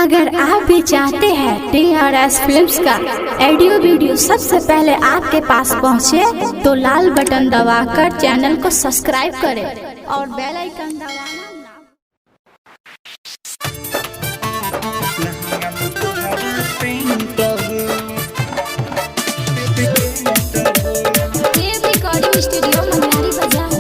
अगर आप भी चाहते हैं TRS फिल्म्स का ऑडियो वीडियो सबसे पहले आपके पास पहुंचे, तो लाल बटन दबाकर चैनल को सब्सक्राइब करें और बेल आइकन दबाना ना भूलें। रिकॉर्डिंग स्टूडियो मनियारी बाजार।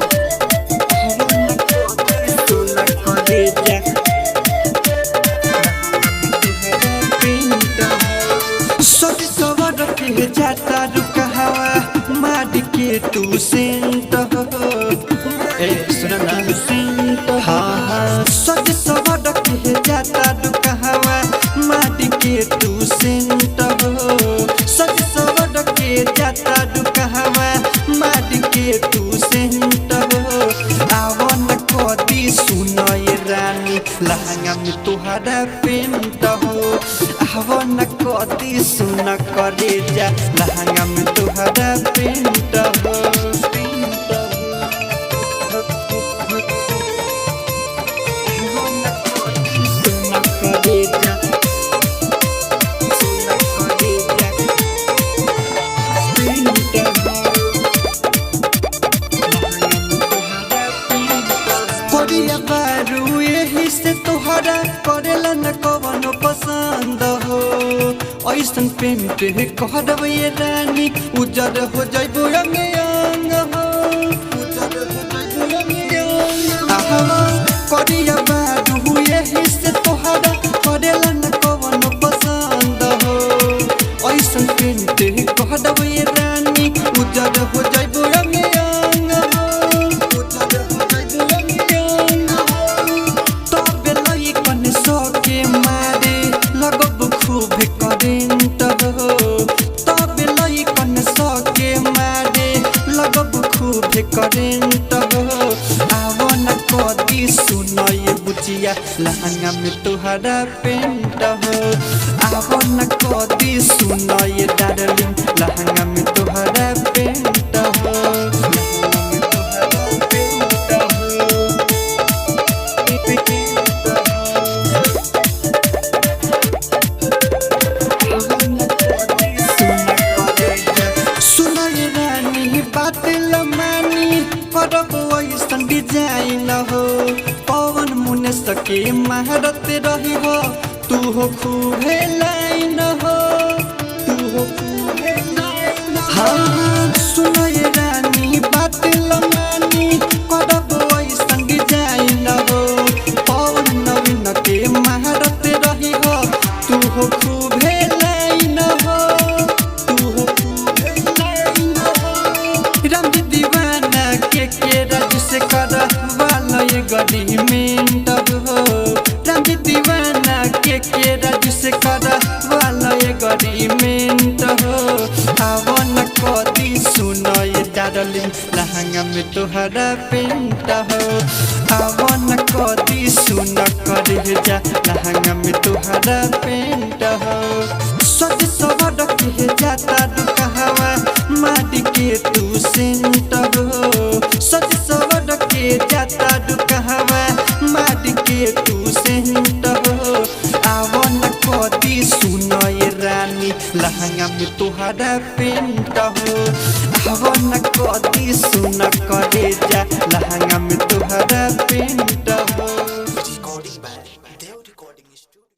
जाता रुका हवा मार के तू सेंट हो ए सुना ना सेंट हाँ सज सवर के जाता रुका हवा मार के तू सेंट हो सज सवर के जाता रुका हवा मार के तू सेंट हो आवन कदी सुनाए रानी लहंगा में तुहरा पेंट हो आवन कदी सुना करे जा लहंगा में तुहरा पेंट हो सुना करे जा से तुहरा करेला न कवनो पसंद हो ऐसन पेंट कहब ये रानी उजर हो जइबो अंग अंग हो उजर हो जइबो अंग अंग करिया बारू यही से तुहरा करेला न कवनो पसंद हो ऐसन पेंट कहब ये रानी उजर हो जइबो अंग अंग हो उजर हो जइबो अंग अंग सके मारे लगब खूब करेंट हो तब लइकन सके मारे लगब खूब करेंट हो आवन कदी सुनए बुचिया लहंगा में तुहरा पेंट हो आवन कदी सुनए डार्लिंग लहंगा में तुहरा पेंट हो डिजाइन हो पवन मुने सके महारत रही हो तू हो खूबे लाइन हो तू हो खूबे लाइन हाँ सुनए रानी बात लमानी करब ऐसन डिजाइन हो पवन नवीन के महारत रही हो तू हो खूबे लाइन हो तू हो खूबे लाइन हो राम दीवाना के राज से कर वाला ये गरीमेंट हो राम दीवाना के राज से कर वाला ये गरीमेंट हो आवन कदी सुनए डार्लिंग लहंगा में तुहरा पेंट हो आवन कदी सुन करे जा लहंगा में तुहरा पेंट हो सज सवर के जाता दुकहवा मार के तू सेंट हो सज सवर के जाता दुकहवा मार के तू सेंट हो आवन कदी सुनए रानी लहंगा में तुहरा पेंट हो आवन कदी सुन करे जा लहंगा में तुहरा पेंट हो।